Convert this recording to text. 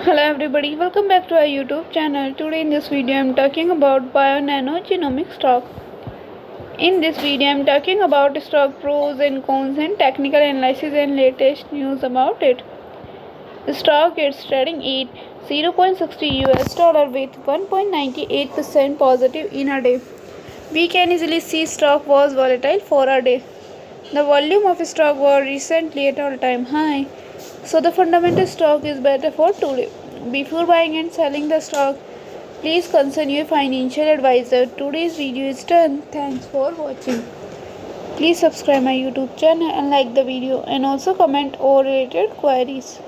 Hello everybody, welcome back to our YouTube channel. Today in this video I am talking about BioNano genomic stock. In this video I am talking about stock pros and cons and technical analysis and latest news about it. The stock is trading at $0.60 with 1.98% positive in a day. We can easily see stock was volatile for a day. The volume of stock was recently at all-time high, so the fundamental stock is better for today. Before buying and selling the stock, please consult your financial advisor. Today's video is done. Thanks for watching. Please subscribe my YouTube channel and like the video and also comment all related queries.